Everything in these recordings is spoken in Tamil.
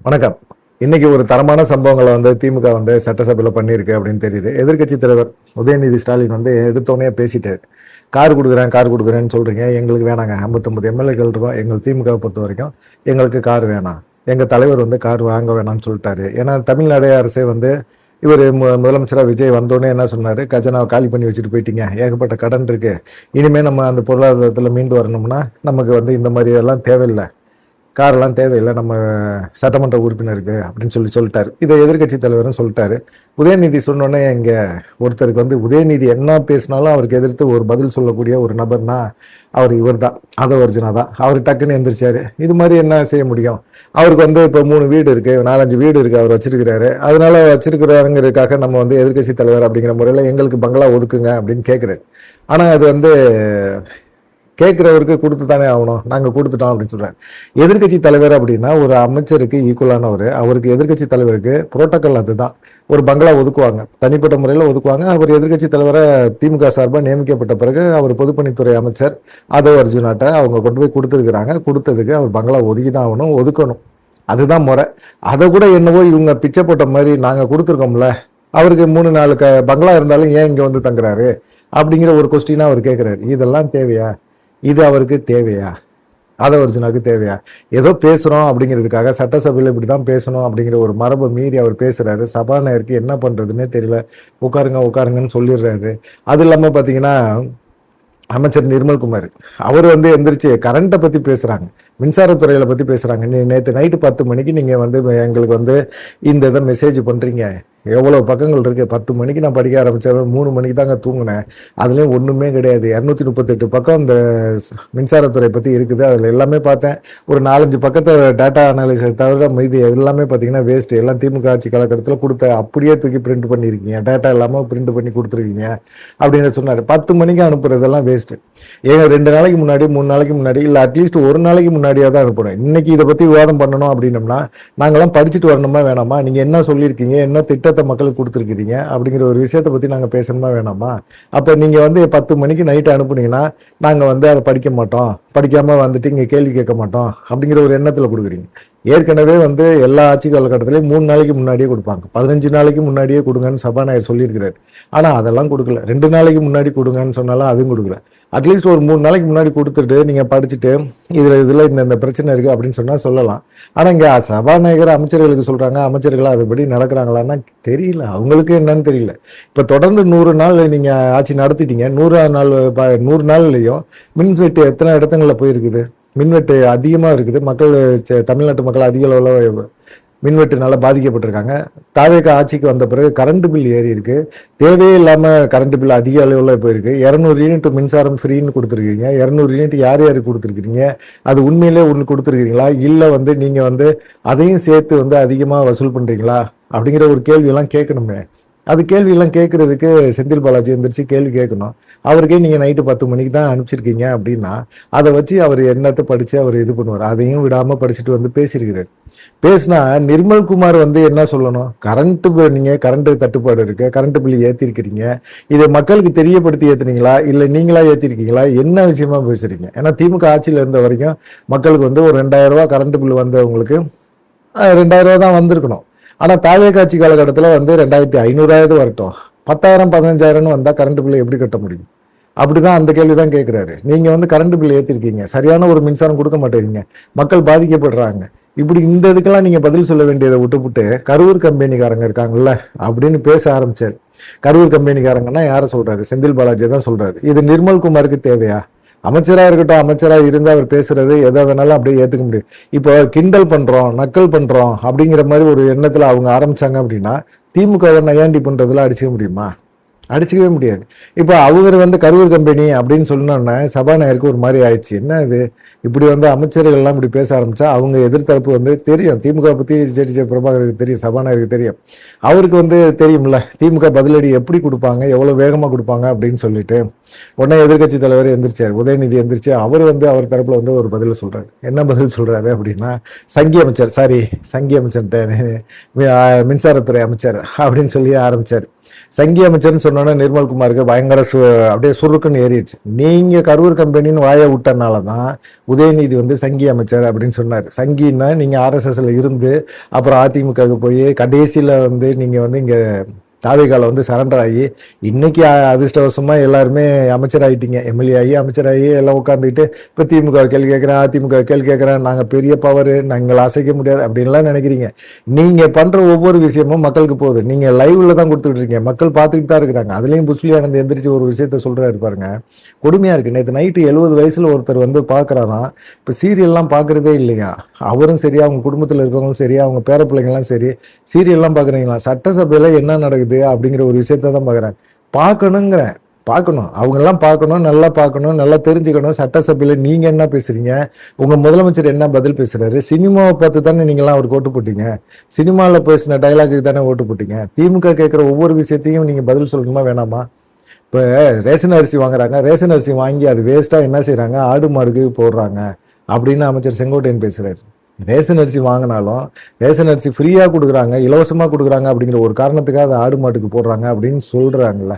வணக்கம். இன்னைக்கு ஒரு தரமான சம்பவங்களை திமுக சட்டசபையில் பண்ணியிருக்கு அப்படின்னு தெரியுது. எதிர்க்கட்சி தலைவர் உதயநிதி ஸ்டாலின் எடுத்தோடனே பேசிட்டாரு. கார் கொடுக்குறேன்னு சொல்றீங்க, எங்களுக்கு வேணாங்க. 59 எம்எல்ஏக்கள் இருக்கோம். எங்கள் திமுகவை பொறுத்த வரைக்கும் எங்களுக்கு கார் வேணாம். எங்கள் தலைவர் கார் வாங்க வேணாம்னு சொல்லிட்டாரு. ஏன்னா தமிழ்நாடு அரசே இவர் முதலமைச்சராக விஜய் வந்தோடனே என்ன சொன்னார், கஜனாவை காலி பண்ணி வச்சுட்டு போயிட்டீங்க, ஏகப்பட்ட கடன் இருக்கு, இனிமேல் நம்ம அந்த பொருளாதாரத்தில் மீண்டு வரணும்னா நமக்கு இந்த மாதிரி எல்லாம் தேவையில்லை, காரெல்லாம் தேவையில்லை நம்ம சட்டமன்ற உறுப்பினருக்கு அப்படின்னு சொல்லிட்டாரு. இதை எதிர்கட்சி தலைவரும் சொல்லிட்டாரு. உதயநிதி சொன்னோடனே இங்கே ஒருத்தருக்கு உதயநிதி என்ன பேசினாலும் அவருக்கு எதிர்த்து ஒரு பதில் சொல்லக்கூடிய ஒரு நபர்னா இவர் தான், ஆதவர்ஜுனா தான். அவர் டக்குன்னு எந்திரிச்சாரு. இது மாதிரி என்ன செய்ய முடியும்? அவருக்கு இப்போ 3 வீடு இருக்கு, 4-5 வீடு இருக்கு, அவர் வச்சிருக்கிறாரு. அதனால வச்சிருக்கிறாருங்கிறதுக்காக நம்ம எதிர்கட்சி தலைவர் அப்படிங்கிற முறையில் எங்களுக்கு பங்களா ஒதுக்குங்க அப்படின்னு கேட்குறாரு. ஆனால் அது கேட்குறவருக்கு கொடுத்து தானே ஆகணும், நாங்கள் கொடுத்துட்டோம் அப்படின்னு சொல்கிறார். எதிர்கட்சி தலைவர் அப்படின்னா ஒரு அமைச்சருக்கு ஈக்குவலானவர். அவருக்கு எதிர்கட்சி தலைவருக்கு புரோட்டோக்கால் அதுதான். ஒரு பங்களா ஒதுக்குவாங்க, தனிப்பட்ட முறையில் ஒதுக்குவாங்க. அவர் எதிர்கட்சி தலைவரை திமுக சார்பாக நியமிக்கப்பட்ட பிறகு அவர் பொதுப்பணித்துறை அமைச்சர் ஆதவர்ஜுனாட்ட அவங்க கொண்டு போய் கொடுத்துருக்குறாங்க. கொடுத்ததுக்கு அவர் பங்களா ஒதுக்கி தான் ஆகணும், ஒதுக்கணும். அதுதான் முறை. அதை கூட என்னவோ இவங்க பிச்சை போட்ட மாதிரி நாங்கள் கொடுத்துருக்கோம்ல, அவருக்கு 3-4 பங்களா இருந்தாலும் ஏன் இங்கே தங்குறாரு அப்படிங்கிற ஒரு கொஸ்டினாக அவர் கேட்குறாரு. இதெல்லாம் தேவையா? இது அவருக்கு தேவையா? ஆதவர்ஜுனாவுக்கு தேவையா? ஏதோ பேசுகிறோம் அப்படிங்கிறதுக்காக சட்டசபையில் இப்படி தான் பேசணும் அப்படிங்கிற ஒரு மரபை மீறி அவர் பேசுகிறாரு. சபாநாயகருக்கு என்ன பண்ணுறதுன்னே தெரியல. உட்காருங்கன்னு சொல்லிடுறாரு. அது இல்லாமல் பார்த்தீங்கன்னா அமைச்சர் நிர்மல்குமார் அவர் எந்திரிச்சு கரண்ட்டை பற்றி பேசுகிறாங்க, மின்சாரத்துறையில் பற்றி பேசுகிறாங்க. நேற்று நைட்டு 10 மணிக்கு நீங்கள் எங்களுக்கு இந்த இதை மெசேஜ் பண்ணுறீங்க, எவ்வளோ பக்கங்கள் இருக்குது. 10 மணிக்கு நான் படிக்க ஆரம்பித்தேன், 3 மணிக்கு தாங்க தூங்கினேன். அதுலேயும் ஒன்றுமே கிடையாது. 238 பக்கம் இந்த மின்சாரத்துறை பற்றி இருக்குது. அதில் எல்லாமே பார்த்தேன். ஒரு 4-5 பக்கத்தை டேட்டா அனாலிசிஸ் தவிர மீதி எல்லாமே பார்த்தீங்கன்னா வேஸ்ட்டு. எல்லாம் திமுக ஆட்சி காலகட்டத்தில் கொடுத்த அப்படியே தூக்கி பிரிண்ட் பண்ணியிருக்கீங்க, டேட்டா இல்லாமல் பிரிண்ட் பண்ணி கொடுத்துருக்கீங்க அப்படின்னு சொன்னார். 10 மணிக்கு அனுப்புறதெல்லாம் வேஸ்ட்டு. ஏங்க 2 நாளைக்கு முன்னாடி 3 நாளைக்கு முன்னாடி இல்லை அட்லீஸ்ட் 1 நாளைக்கு முன்னாடியாக தான் அனுப்பணும். இன்னைக்கு இதை பற்றி விவாதம் பண்ணணும் அப்படின்னம்னா நாங்களாம் படிச்சுட்டு வரணுமா வேணாமா? நீங்கள் என்ன சொல்லியிருக்கீங்க, என்ன திட்டத்தை மக்களுக்கு கொடுத்துருக்கீங்க அப்படிங்கிற ஒரு விஷயத்தை பற்றி நாங்கள் பேசணுமா வேணாமா? அப்போ நீங்கள் 10 மணிக்கு நைட்டு அனுப்புனீங்கன்னா நாங்கள் அதை படிக்க மாட்டோம், படிக்காமல் இங்கே கேள்வி கேட்க மாட்டோம் அப்படிங்கிற ஒரு எண்ணத்தில் கொடுக்குறீங்க. ஏற்கனவே எல்லா ஆட்சி காலகட்டத்திலையும் 3 நாளைக்கு முன்னாடியே கொடுப்பாங்க, 15 நாளைக்கு முன்னாடியே கொடுங்கன்னு சபாநாயகர் சொல்லியிருக்கிறார். ஆனால் அதெல்லாம் கொடுக்கல. 2 நாளைக்கு முன்னாடி கொடுங்கன்னு சொன்னாலும் அதுவும் கொடுக்கல. அட்லீஸ்ட் ஒரு 3 நாளைக்கு முன்னாடி கொடுத்துட்டு நீங்கள் படிச்சுட்டு இதில் இந்த பிரச்சனை இருக்குது அப்படின்னு சொன்னால் சொல்லலாம். ஆனால் இங்கே சபாநாயகர் அமைச்சர்களுக்கு சொல்கிறாங்க, அமைச்சர்களாக அதுபடி நடக்கிறாங்களான்னா தெரியல, அவங்களுக்கு என்னன்னு தெரியல. இப்போ தொடர்ந்து 100 நாள் நீங்கள் ஆட்சி நடத்திட்டீங்க. 100 நாள்லையும் மின்வெட்டு எத்தனை இடத்துங்களில் போயிருக்குது? மின்வெட்டு அதிகமாக இருக்குது. தமிழ்நாட்டு மக்கள் அதிக அளவில் மின்வெட்டுனால பாதிக்கப்பட்டிருக்காங்க. தாவேக ஆட்சிக்கு வந்த பிறகு கரண்ட் பில் ஏறி இருக்கு. தேவையே இல்லாமல் கரண்ட் பில் அதிக அளவில் போயிருக்கு. 200 யூனிட் மின்சாரம் ஃப்ரீன்னு கொடுத்துருக்கீங்க. 200 யூனிட் யார் கொடுத்துருக்கீங்க? அது உண்மையிலே ஒன்று கொடுத்துருக்கீங்களா, இல்லை நீங்கள் அதையும் சேர்த்து அதிகமாக வசூல் பண்ணுறீங்களா அப்படிங்கிற ஒரு கேள்வியெல்லாம் கேட்கணுமே. அது கேள்வியெல்லாம் கேட்கறதுக்கு செந்தில் பாலாஜி எந்திரிச்சு கேள்வி கேட்கணும். அவருக்கே நீங்கள் நைட்டு 10 மணிக்கு தான் அனுப்பிச்சிருக்கீங்க அப்படின்னா அதை வச்சு அவர் என்னத்தை படித்து அவர் இது பண்ணுவார். அதையும் விடாமல் படிச்சுட்டு பேசியிருக்கிறார். பேசினா நிர்மல்குமார் என்ன சொல்லணும்? நீங்கள் கரண்ட் தட்டுப்பாடு இருக்கு, கரண்ட் பில் ஏற்றிருக்கிறீங்க, இதை மக்களுக்கு தெரியப்படுத்தி ஏற்றுனீங்களா இல்லை நீங்களா ஏற்றிருக்கீங்களா, என்ன விஷயமா பேசுறீங்க? ஏன்னா திமுக ஆட்சியில் இருந்த வரைக்கும் மக்களுக்கு ஒரு 2000 ரூபா கரண்ட் பில் வந்தவங்களுக்கு 2000 ரூபா தான் வந்திருக்கணும். ஆனால் தாவே காட்சி காலகட்டத்தில் 2500 வரட்டும், 10,000 15,000 வந்தால் கரண்ட் பில்லை எப்படி கட்ட முடியும்? அப்படிதான் அந்த கேள்வி தான் கேட்குறாரு. நீங்கள் கரண்ட் பில் ஏற்றிருக்கீங்க, சரியான ஒரு மின்சாரம் கொடுக்க மாட்டேறீங்க, மக்கள் பாதிக்கப்படுறாங்க. இப்படி இந்த இதுக்கெல்லாம் நீங்கள் பதில் சொல்ல வேண்டியதை விட்டுவிட்டு கரூர் கம்பெனிக்காரங்க இருக்காங்கல்ல அப்படின்னு பேச ஆரம்பிச்சார். கரூர் கம்பெனிக்காரங்கன்னா யாரை சொல்கிறாரு? செந்தில் பாலாஜி தான் சொல்கிறாரு. இது நிர்மல்குமாருக்கு தேவையா? அமைச்சராக இருக்கட்டும், அமைச்சராக இருந்து அவர் பேசுறது எதை வேணாலும் அப்படியே ஏற்றுக்க முடியும். இப்போ கிண்டல் பண்ணுறோம், நக்கல் பண்ணுறோம் அப்படிங்கிற மாதிரி ஒரு எண்ணத்தில் அவங்க ஆரம்பித்தாங்க அப்படின்னா திமுக நையாண்டி பண்ணுறதுல அடிச்சுக்க முடியுமா? அடிச்சுக்கவே முடியாது. இப்போ அவர் கரூர் கம்பெனி அப்படின்னு சொன்னோன்னே சபாநாயகருக்கு ஒரு மாதிரி ஆயிடுச்சு. என்ன இது இப்படி அமைச்சர்கள்லாம் இப்படி பேச ஆரம்பித்தா அவங்க எதிர்த்தரப்பு தெரியும், திமுக பற்றி ஜே பிரபாகருக்கு தெரியும், சபாநாயகருக்கு தெரியும், அவருக்கு தெரியும்ல திமுக பதிலடி எப்படி கொடுப்பாங்க, எவ்வளோ வேகமாக கொடுப்பாங்க அப்படின்னு சொல்லிட்டு உடனே எதிர்கட்சி தலைவர் எந்திரிச்சார், உதயநிதி எந்திரிச்சு அவர் அவர் தரப்பில் ஒரு பதில் சொல்கிறார். என்ன பதில் சொல்கிறாரு அப்படின்னா, சங்கி அமைச்சர் மின்சாரத்துறை அமைச்சர் அப்படின்னு சொல்லி ஆரம்பித்தார். சங்கி அமைச்சர்னு சொன்னோன்னே நிர்மல்குமாருக்கு பயங்கர அப்படியே சுருக்குன்னு ஏறிடுச்சு. நீங்க கரூர் கம்பெனின்னு வாயை விட்டனால தான் உதயநிதி வந்து சங்கி அமைச்சர் அப்படின்னு சொன்னார். சங்கின்னா நீங்க ஆர்எஸ்எஸ்ல இருந்து அப்புறம் அதிமுகவுக்கு போய் கடைசியில வந்து நீங்க வந்து இங்க தாவேகால வந்து சரண்டர் ஆகி இன்னைக்கு அதிர்ஷ்டவசமா எல்லாருமே அமைச்சர் ஆகிட்டீங்க. எம்எல்ஏ ஆகி அமைச்சராகி எல்லாம் உட்காந்துக்கிட்டு இப்போ திமுக கேள்வி கேட்குறேன், அதிமுக கேள்வி கேட்குறேன், நாங்கள் பெரிய பவர், நாங்கள் அசைக்க முடியாது அப்படின்லாம் நினைக்கிறீங்க. நீங்கள் பண்ணுற ஒவ்வொரு விஷயமும் மக்களுக்கு போகுது. நீங்கள் லைவ்ல தான் கொடுத்துட்டு இருக்கீங்க, மக்கள் பார்த்துக்கிட்டு தான் இருக்கிறாங்க. அதுலேயும் புஷ்லி ஆனந்த் எந்திரிச்சு ஒரு விஷயத்த சொல்கிறாரு பாருங்க, கொடுமையாக இருக்குது. நேற்று நைட்டு 70 வயசில் ஒருத்தர் வந்து பார்க்குறாராம், இப்போ சீரியல்லாம் பார்க்குறதே இல்லையா. அவரும் சரி, அவங்க குடும்பத்தில் இருக்கவங்களும் சரி, அவங்க பேர பிள்ளைங்களாம் சரி, சீரியல்லாம் பார்க்குறீங்களா? சட்டசபையில் என்ன நடக்குது அப்படிங்கிற ஒரு விஷயத்த தான் பார்க்குறாங்க. பார்க்கணும், அவங்கெல்லாம் பார்க்கணும், நல்லா பார்க்கணும், நல்லா தெரிஞ்சுக்கணும். சட்டசபையில் நீங்கள் என்ன பேசுறீங்க, உங்கள் முதலமைச்சர் என்ன பதில் பேசுறாரு? சினிமாவை பார்த்து தானே நீங்களாம் அவருக்கு ஓட்டு போட்டீங்க, சினிமாவில் பேசின டைலாக்கு தானே ஓட்டு போட்டீங்க. திமுக கேட்குற ஒவ்வொரு விஷயத்தையும் நீங்கள் பதில் சொல்லணுமா வேணாமா? இப்போ ரேஷன் அரிசி வாங்குறாங்க, ரேஷன் அரிசி வாங்கி அது வேஸ்ட்டாக என்ன செய்கிறாங்க, ஆடு மாடுக்கு போடுறாங்க அப்படின்னு அமைச்சர் செங்கோட்டையன் பேசுகிறாரு. ரேஷன் அரிசி வாங்கினாலும் ரேஷன் அரிசி ஃப்ரீயாக கொடுக்குறாங்க, இலவசமாக கொடுக்குறாங்க அப்படிங்கிற ஒரு காரணத்துக்காக அதை ஆடு மாட்டுக்கு போடுறாங்க அப்படின்னு சொல்கிறாங்கல்ல.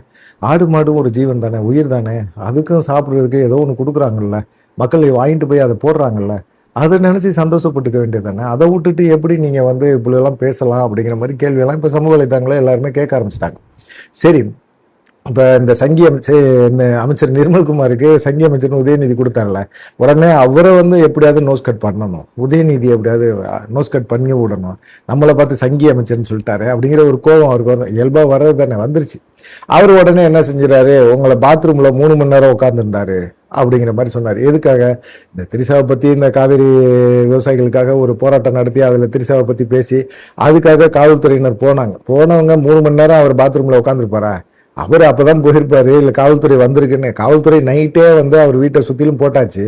ஆடு மாடும் ஒரு ஜீவன் தானே, உயிர் தானே, அதுக்கும் சாப்பிட்றதுக்கு ஏதோ ஒன்று கொடுக்குறாங்கல்ல, மக்கள் வாங்கிட்டு போய் அதை போடுறாங்கல்ல, அதை நினச்சி சந்தோஷப்பட்டுக்க வேண்டியது தானே. அதை விட்டுட்டு எப்படி நீங்கள் வந்து இப்படியெல்லாம் பேசலாம் அப்படிங்கிற மாதிரி கேள்வியெல்லாம் இப்போ சமூக வலைத்தளங்களே எல்லாருமே கேட்க ஆரம்பிச்சிட்டாங்க. சரி, இப்போ இந்த சங்கி அமைச்சர் நிர்மல்குமாருக்கு சங்கி அமைச்சர்னு உதயநிதி கொடுத்தாங்கல்ல, உடனே அவரை வந்து எப்படியாவது நோஸ் கட் பண்ணணும், உதயநிதி எப்படியாவது நோஸ் கட் பண்ணி விடணும், நம்மளை பார்த்து சங்கி அமைச்சர்னு சொல்லிட்டாரு அப்படிங்கிற ஒரு கோபம் அவருக்கு வந்து இயல்பாக வர்றது தானே, வந்துருச்சு. அவர் உடனே என்ன செஞ்சிடாரு, உங்களை பாத்ரூமில் 3 மணி நேரம் உட்காந்துருந்தாரு அப்படிங்கிற மாதிரி சொன்னார். எதுக்காக? இந்த திரிசாவை பற்றி, இந்த காவிரி விவசாயிகளுக்காக ஒரு போராட்டம் நடத்தி அதில் திரிசாவை பற்றி பேசி அதுக்காக காவல்துறையினர் போனவங்க 3 மணி நேரம் அவர் பாத்ரூமில் உட்காந்துருப்பாரா? அவர் அப்போதான் போயிருப்பாரு, இல்லை காவல்துறை வந்திருக்குன்னு. காவல்துறை நைட்டே வந்து அவர் வீட்டை சுற்றிலும் போட்டாச்சு.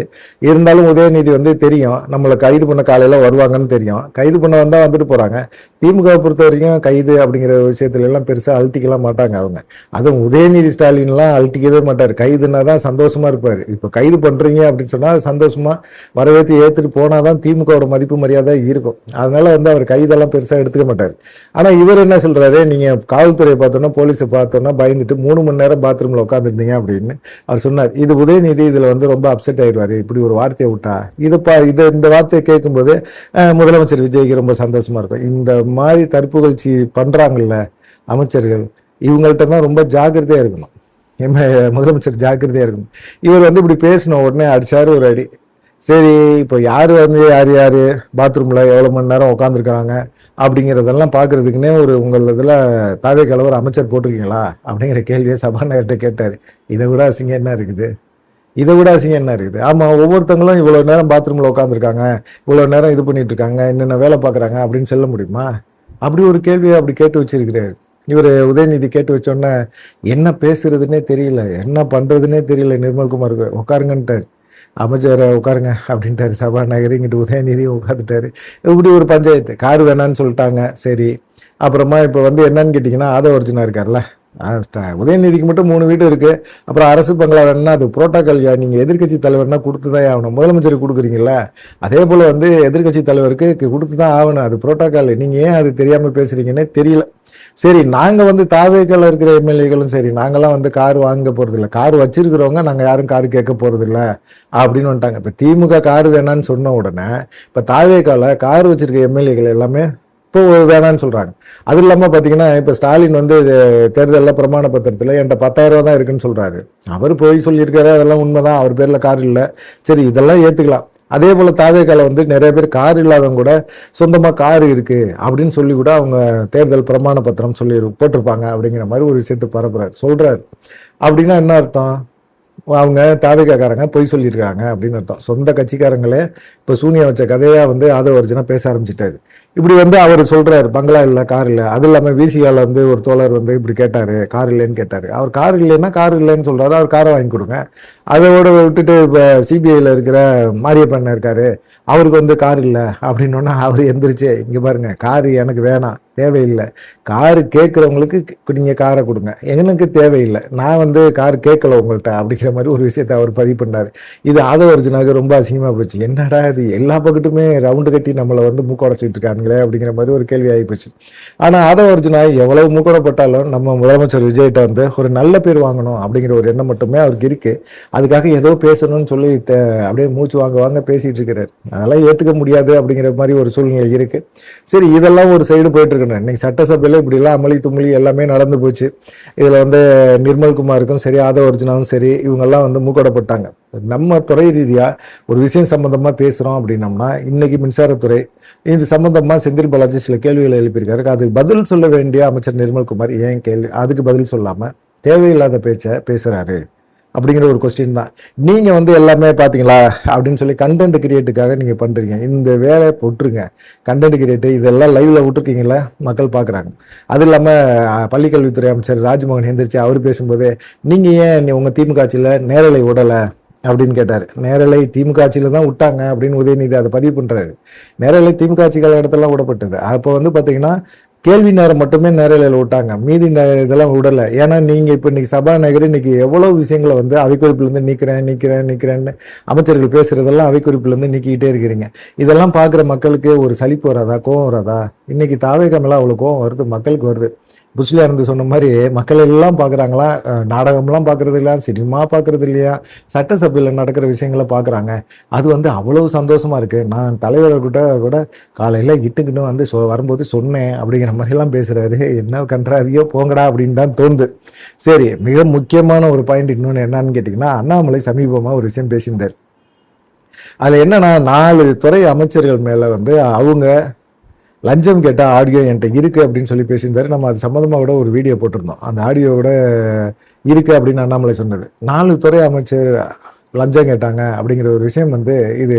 இருந்தாலும் உதயநிதி வந்து தெரியும், நம்மளை கைது பண்ண காலையில் வருவாங்கன்னு தெரியும். கைது பண்ண வந்தால் வந்துட்டு போகிறாங்க. திமுகவை பொறுத்த வரைக்கும் கைது அப்படிங்கிற விஷயத்துல எல்லாம் பெருசாக அழட்டிக்கலாம் மாட்டாங்க அவங்க. அதுவும் உதயநிதி ஸ்டாலின்லாம் அழட்டிக்கவே மாட்டார். கைதுனா தான் சந்தோஷமா இருப்பார். இப்போ கைது பண்ணுறீங்க அப்படின்னு சொன்னால் சந்தோஷமா வரவேற்று ஏற்றுட்டு போனால் தான் திமுகவோட மதிப்பு மரியாதை இருக்கும். அதனால வந்து அவர் கைதெல்லாம் பெருசாக எடுத்துக்க மாட்டார். ஆனால் இவர் என்ன சொல்கிறாரு, நீங்கள் காவல்துறையை பார்த்தோன்னா, போலீஸை பார்த்தோன்னா பயந்துட்டு 3 மணி நேரம் பாத்ரூமில் உட்காந்துருந்தீங்க அப்படின்னு அவர் சொன்னார். இது உதயநிதி இதில் வந்து ரொம்ப அப்செட் ஆயிடுவார், இப்படி ஒரு வார்த்தையை விட்டா. இந்த வார்த்தையை கேட்கும்போது முதலமைச்சர் விஜய்க்கு ரொம்ப சந்தோஷமா இருக்கும். இந்த மாதிரி தற்புகழ்ச்சி பண்றாங்கல்ல அமைச்சர்கள், இவங்கள்ட்ட தான் ரொம்ப ஜாக்கிரதையா இருக்கணும். முதலமைச்சர் ஜாக்கிரதையா இருக்கணும். இவர் வந்து இப்படி பேசின உடனே அடிச்சாரு ஒரு அடி. சரி, இப்போ யார் வந்து யார் பாத்ரூமில் எவ்வளோ மணி நேரம் உட்காந்துருக்காங்க அப்படிங்கிறதெல்லாம் பார்க்குறதுக்குன்னே உங்கள் இதில் தாவே கலவர் அமைச்சர் போட்டிருக்கீங்களா அப்படிங்கிற கேள்வியை சபாநாயகர்கிட்ட கேட்டார். இதை விட அசிங்கம் என்ன இருக்குது? ஆமாம், ஒவ்வொருத்தங்களும் இவ்வளோ நேரம் பாத்ரூமில் உட்காந்துருக்காங்க, இவ்வளோ நேரம் இது பண்ணிட்டு இருக்காங்க, என்னென்ன வேலை பார்க்குறாங்க அப்படின்னு சொல்ல முடியுமா? அப்படி ஒரு கேள்வியை அப்படி கேட்டு வச்சிருக்கிறாரு இவர். உதயநிதி கேட்டு வச்சோன்னே என்ன பேசுறதுன்னே தெரியல, என்ன பண்ணுறதுன்னே தெரியல. நிர்மல்குமாருக்கு உட்காருங்கன்ட்டார். அமைச்சரை உட்காருங்க அப்படின்ட்டாரு சபாநாயகர். இங்கிட்டு உதயநிதி உட்காந்துட்டாரு. இப்படி ஒரு பஞ்சாயத்து. கார் வேணான்னு சொல்லிட்டாங்க. சரி, அப்புறமா இப்போ வந்து என்னன்னு கேட்டிங்கன்னா, ஆதவர்ஜுனா இருக்கார்ல, உதயநிதிக்கு மட்டும் 3 வீடு இருக்கு. அப்புறம் அரசு பங்களா வேணும்னா அது புரோட்டோக்கால். நீங்க எதிர்கட்சி தலைவர்னா கொடுத்துதான் ஆகணும். முதலமைச்சருக்கு கொடுக்குறீங்கல்ல, அதே போல வந்து எதிர்கட்சி தலைவருக்கு கொடுத்துதான் ஆகணும். அது புரோட்டோக்கால். நீங்க ஏன் அது தெரியாம பேசுறீங்கன்னே தெரியல. சரி, நாங்க வந்து தாவேக்கால இருக்கிற எம்எல்ஏக்களும் சரி, நாங்கெல்லாம் வந்து கார் வாங்க போறது இல்லை, கார் வச்சிருக்கிறவங்க நாங்க யாரும் கார் கேட்க போறது இல்லை அப்படின்னு வந்துட்டாங்க. இப்ப திமுக கார் வேணான்னு சொன்ன உடனே இப்ப தாவேக்கால கார் வச்சிருக்க எம்எல்ஏக்கள் எல்லாமே இப்போ வேணான்னு சொல்றாங்க. அது இல்லாம பாத்தீங்கன்னா, இப்ப ஸ்டாலின் வந்து தேர்தலில் பிரமாண பத்திரத்துல என்கிட்ட 10,000 ரூபா தான் இருக்குன்னு சொல்றாரு. அவர் போய் சொல்லியிருக்காரு, அதெல்லாம் உண்மைதான், அவர் பேர்ல கார் இல்லை. சரி, இதெல்லாம் ஏத்துக்கலாம். அதே போல தாவேக்கால வந்து நிறைய பேர் கார் இல்லாதவங்க கூட சொந்தமா கார் இருக்கு அப்படின்னு சொல்லி கூட அவங்க தேர்தல் பிரமாண பத்திரம் சொல்லி போட்டிருப்பாங்க அப்படிங்கிற மாதிரி ஒரு விஷயத்தை சொல்றாரு. அப்படின்னா என்ன அர்த்தம்? அவங்க தாவேக்காரங்க பொய் சொல்லியிருக்காங்க அப்படின்னு அர்த்தம். சொந்த கட்சிக்காரங்களே இப்போ சூனியா வச்ச கதையா வந்து ஆதவர்ஜுனா பேச ஆரம்பிச்சிட்டாரு. இப்படி வந்து அவர் சொல்றாரு, பங்களா இல்லை, கார் இல்லை. அது இல்லாமல் விசிகால வந்து ஒரு தோழர் வந்து இப்படி கேட்டாரு, கார் இல்லைன்னு கேட்டாரு. அவர் கார் இல்லைன்னா கார் இல்லைன்னு சொல்றாரு, அவர் காரை வாங்கி கொடுங்க. அதோட விட்டுட்டு இப்போ சிபிஐயில் இருக்கிற மாரியப்பண்ண இருக்காரு, அவருக்கு வந்து கார் இல்லை அப்படின்னோன்னா அவர் எந்திரிச்சு இங்கே பாருங்க, கார் எனக்கு வேணாம், தேவையில்லை. காரு கேட்குறவங்களுக்கு நீங்கள் காரை கொடுங்க, எனக்கு தேவையில்லை, நான் வந்து கார் கேட்கல உங்கள்கிட்ட அப்படிங்கிற மாதிரி ஒரு விஷயத்தை அவர் பதிவு பண்ணார். இது ஆதவ அர்ஜுனாவுக்கு ரொம்ப அசிங்கமாக போச்சு. என்னடா இது எல்லா பக்கத்துமே ரவுண்டு கட்டி நம்மளை வந்து மூக்கடைச்சிட்டு இருக்காங்களே அப்படிங்கிற மாதிரி ஒரு கேள்வி ஆகிப்போச்சு. ஆனால் ஆதவ அர்ஜுனா எவ்வளவு மூக்கடப்பட்டாலும் நம்ம முதலமைச்சர் விஜய்கிட்ட வந்து ஒரு நல்ல பேர் வாங்கணும் அப்படிங்கிற ஒரு எண்ணம் மட்டுமே அவருக்கு இருக்குது. அதுக்காக ஏதோ பேசணும்னு சொல்லி அப்படியே மூச்சு வாங்க பேசிகிட்டு இருக்கிறார். அதெல்லாம் ஏற்றுக்க முடியாது அப்படிங்கிற மாதிரி ஒரு சூழ்நிலை இருக்குது. சரி, இதெல்லாம் ஒரு சைடு போயிட்டு இருக்கணும். இன்னைக்கு சட்டசபையில் இப்படிலாம் அமளி தும்மலி எல்லாமே நடந்து போச்சு. இதில் வந்து நிர்மல்குமாருக்கும் சரி, ஆதவ அர்ஜுனாவும் சரி, இவங்கெல்லாம் வந்து மூக்கடப்பட்டாங்க. நம்ம துறை ரீதியாக ஒரு விஷயம் சம்மந்தமாக பேசுகிறோம் அப்படின்னம்னா, இன்னைக்கு மின்சாரத்துறை இது சம்மந்தமாக செந்தில் பாலாஜி சில கேள்விகளை எழுப்பியிருக்காரு. அதுக்கு பதில் சொல்ல வேண்டிய அமைச்சர் நிர்மல்குமார் அதுக்கு பதில் சொல்லாமல் தேவையில்லாத பேச்சை பேசுகிறாரு அப்படிங்கிற ஒரு கொஸ்டின் தான். நீங்கள் வந்து எல்லாமே பார்த்தீங்களா அப்படின்னு சொல்லி கண்டென்ட் கிரியேட்டுக்காக நீங்கள் பண்ணுறீங்க. இந்த வேலையை போட்டுருங்க. கண்டென்ட் கிரியேட்டு இதெல்லாம் லைவில் விட்டுருக்கீங்களா, மக்கள் பார்க்குறாங்க. அது இல்லாமல் பள்ளிக்கல்வித்துறை அமைச்சர் ராஜ்மோகன் எந்திரிச்சு அவர் பேசும்போது, நீங்கள் ஏன் உங்கள் திமுக ஆட்சியில் நேரலை விடலை அப்படின்னு கேட்டார். நேரலை திமுக ஆட்சியில் தான் விட்டாங்க அப்படின்னு உதயநிதி அதை பதிவு பண்ணுறாரு. நேரலை திமுக ஆட்சி காலகட்டத்திலாம் விடப்பட்டது. அப்போ வந்து பார்த்தீங்கன்னா கேள்வி நேரம் மட்டுமே நேரலையில் விட்டாங்க, மீதி இதெல்லாம் விடலை. ஏன்னா நீங்கள் இப்போ இன்னைக்கு சபாநாயகர் இன்னைக்கு எவ்வளோ விஷயங்களை வந்து அவைக்குறிப்பிலேருந்து நீக்கிறேன்னு அமைச்சர்கள் பேசுகிறதெல்லாம் அவைக்குறிப்பிலேருந்து நீக்கிக்கிட்டே இருக்கிறீங்க. இதெல்லாம் பார்க்குற மக்களுக்கு ஒரு சலிப்பு வராதா, கோவம் வராதா? இன்னைக்கு தாவேகமெல்லாம் அவ்வளோ கோவம் வருது, மக்களுக்கு வருது. புஷ்லியா இருந்து சொன்ன மாதிரி மக்கள் எல்லாம் பார்க்குறாங்களா, நாடகம்லாம் பார்க்குறது இல்லையா, சினிமா பார்க்குறது இல்லையா, சட்டசபையில் நடக்கிற விஷயங்களை பார்க்குறாங்க. அது வந்து அவ்வளவு சந்தோஷமாக இருக்குது. நான் தலைவர்கிட்ட கூட காலையில் இட்டுக்கிட்டு வந்து வரும்போது சொன்னேன் அப்படிங்கிற மாதிரிலாம் பேசுகிறாரு. என்ன கன்றாவியோ போங்கடா அப்படின்னு தான் தோணுது. சரி, மிக முக்கியமான ஒரு பாயிண்ட் இன்னொன்று என்னன்னு கேட்டிங்கன்னா, அண்ணாமலை சமீபமாக ஒரு விஷயம் பேசியிருந்தார். அதில் என்னன்னா, 4 துறை அமைச்சர்கள் மேலே வந்து அவங்க லஞ்சம் கேட்டால் ஆடியோ என்கிட்ட இருக்குது அப்படின்னு சொல்லி பேசியிருந்தாரு. நம்ம அது சம்மந்தமாக கூட ஒரு வீடியோ போட்டிருந்தோம். அந்த ஆடியோவோட இருக்குது அப்படின்னு அண்ணாமலை சொன்னது. 4 துறை அமைச்சர் லஞ்சம் கேட்டாங்க அப்படிங்கிற ஒரு விஷயம் வந்து இது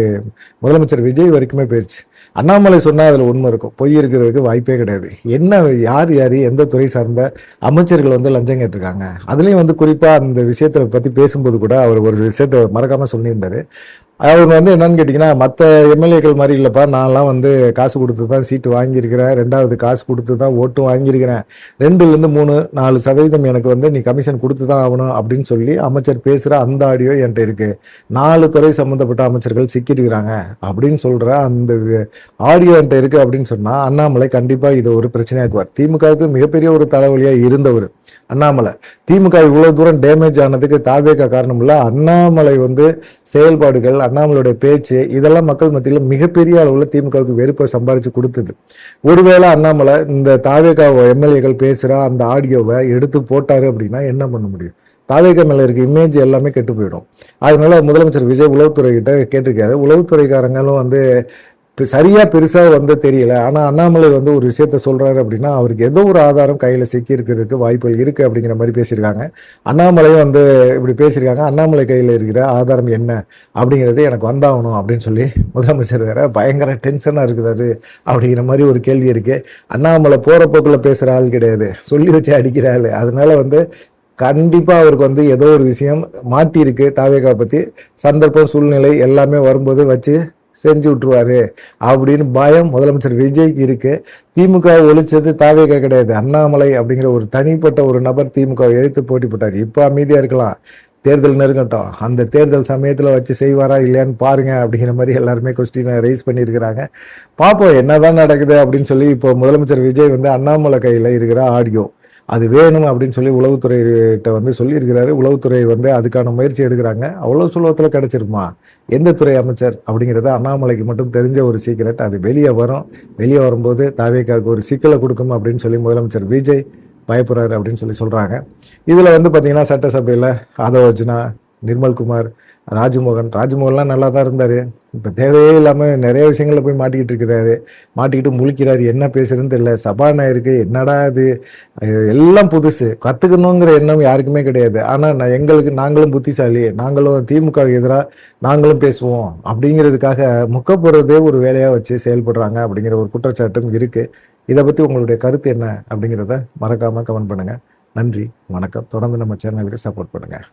முதலமைச்சர் விஜய் வரைக்குமே போயிடுச்சு. அண்ணாமலை சொன்னால் அதில் உண்மை இருக்கும், பொய் இருக்கிறதுக்கு வாய்ப்பே கிடையாது. என்ன யார் எந்த துறை சார்ந்த அமைச்சர்கள் வந்து லஞ்சம் கேட்டிருக்காங்க, அதுலேயும் வந்து குறிப்பாக அந்த விஷயத்தை பற்றி பேசும்போது கூட அவர் ஒரு விஷயத்தை மறக்காமல் சொல்லியிருந்தாரு. அவங்க வந்து என்னன்னு கேட்டிங்கன்னா, மற்ற எம்எல்ஏக்கள் மாதிரி இல்லைப்பா, நான்லாம் வந்து காசு கொடுத்து தான் சீட்டு வாங்கியிருக்கிறேன், 2வது காசு கொடுத்து தான் ஓட்டும் வாங்கியிருக்கிறேன், 2லேருந்து 3 4% எனக்கு வந்து நீ கமிஷன் கொடுத்து தான் ஆகணும் அப்படின்னு சொல்லி அமைச்சர் பேசுகிற அந்த ஆடியோ என்கிட்ட இருக்குது. 4 துறை சம்மந்தப்பட்ட அமைச்சர்கள் சிக்கியிருக்கிறாங்க அப்படின்னு சொல்கிற அந்த ஆடியோ என்கிட்ட இருக்குது அப்படின்னு சொன்னால் அண்ணாமலை கண்டிப்பாக இதை ஒரு பிரச்சனையாக்குவார். திமுகவுக்கு மிகப்பெரிய ஒரு தலைவலியாக இருந்தவர் அண்ணாமலை. திமுக இவ்வளோ தூரம் டேமேஜ் ஆனதுக்கு தாவேகா காரணம் இல்லை, அண்ணாமலை வந்து செயல்பாடுகள், அண்ணாமலையுடைய பேச்சு இதெல்லாம் மக்கள் மத்தியில் மிகப்பெரிய அளவில் திமுகவுக்கு வெறுப்பை சம்பாரிச்சு கொடுத்தது. ஒருவேளை அண்ணாமலை இந்த தாவேகா எம்எல்ஏக்கள் பேசுகிற அந்த ஆடியோவை எடுத்து போட்டாரு அப்படின்னா என்ன பண்ண முடியும்? தாவேகா மேலே இருக்க இமேஜ் எல்லாமே கெட்டு போயிடும். அதனால முதலமைச்சர் விஜய் உளவுத்துறை கிட்ட கேட்டிருக்காரு. உளவுத்துறைக்காரங்களும் வந்து சரியா பெருசாக வந்து தெரியல. ஆனால் அண்ணாமலை வந்து ஒரு விஷயத்த சொல்றாரு அப்படின்னா அவருக்கு ஏதோ ஒரு ஆதாரம் கையில் சிக்கி இருக்கிறதுக்கு வாய்ப்புகள் இருக்கு அப்படிங்கிற மாதிரி பேசியிருக்காங்க. அண்ணாமலையும் வந்து இப்படி பேசியிருக்காங்க. அண்ணாமலை கையில் இருக்கிற ஆதாரம் என்ன அப்படிங்கிறது எனக்கு வந்தாகணும் அப்படின்னு சொல்லி முதலமைச்சர் வேற பயங்கர டென்ஷனாக இருக்குதாரு அப்படிங்கிற மாதிரி ஒரு கேள்வி இருக்கு. அண்ணாமலை போற போக்கில் பேசுகிற ஆள் கிடையாது, சொல்லி வச்சு அடிக்கிற ஆள். அதனால வந்து கண்டிப்பாக அவருக்கு வந்து ஏதோ ஒரு விஷயம் மாட்டியிருக்கு. தாவேகா பற்றி சந்தர்ப்பம் சூழ்நிலை எல்லாமே வரும்போது வச்சு செஞ்சு விட்டுருவாரு அப்படின்னு பயம் முதலமைச்சர் விஜய்க்கு இருக்கு. திமுக ஒழிச்சது தாவேகா கிடையாது, அண்ணாமலை அப்படிங்கிற ஒரு தனிப்பட்ட ஒரு நபர் திமுக எதிர்த்து போட்டி போட்டார். இப்போ அமைதியாக இருக்கலாம், தேர்தல் நெருங்கட்டும், அந்த தேர்தல் சமயத்தில் வச்சு செய்வாரா இல்லையான்னு பாருங்க அப்படிங்கிற மாதிரி எல்லாருமே கொஸ்டினை ரைஸ் பண்ணியிருக்கிறாங்க. பார்ப்போம் என்னதான் நடக்குது அப்படின்னு சொல்லி. இப்போ முதலமைச்சர் விஜய் வந்து அண்ணாமலை கையில் இருக்கிற ஆடியோ அது வேணும் அப்படின்னு சொல்லி உளவுத்துறைகிட்ட வந்து சொல்லியிருக்கிறாரு. உளவுத்துறை வந்து அதுக்கான முயற்சி எடுக்கிறாங்க. அவ்வளோ சுலபத்தில் கிடைச்சிருமா? எந்த துறை அமைச்சர் அப்படிங்கிறது அண்ணாமலைக்கு மட்டும் தெரிஞ்ச ஒரு சீக்கிரட். அது வெளியே வரும். வெளியே வரும்போது தாவேகாவுக்கு ஒரு சிக்கலை கொடுக்கும் அப்படின்னு சொல்லி முதலமைச்சர் விஜய் பயப்படுறாரு அப்படின்னு சொல்கிறாங்க. இதில் வந்து பார்த்தீங்கன்னா சட்டசபையில் ஆதவ அர்ஜுனா, நிர்மல்குமார், ராஜ்மோகன்லாம் நல்லா தான் இருந்தார். இப்போ தேவையே இல்லாமல் நிறைய விஷயங்களில் போய் மாட்டிக்கிட்டு முழிக்கிறாரு. என்ன பேசுறதுன்னு தெரியல. சபாநாயகருக்கு என்னடா இது எல்லாம் புதுசு, கற்றுக்கணுங்கிற எண்ணம் யாருக்குமே கிடையாது. ஆனால் நாங்களும் புத்திசாலி, நாங்களும் திமுக எதிராக நாங்களும் பேசுவோம் அப்படிங்கிறதுக்காக முக்க போகிறதே ஒரு வேலையாக வச்சு செயல்படுறாங்க அப்படிங்கிற ஒரு குற்றச்சாட்டும் இருக்குது. இதை பற்றி உங்களுடைய கருத்து என்ன அப்படிங்கிறத மறக்காமல் கமெண்ட் பண்ணுங்கள். நன்றி, வணக்கம். தொடர்ந்து நம்ம சேனலுக்கு சப்போர்ட் பண்ணுங்கள்.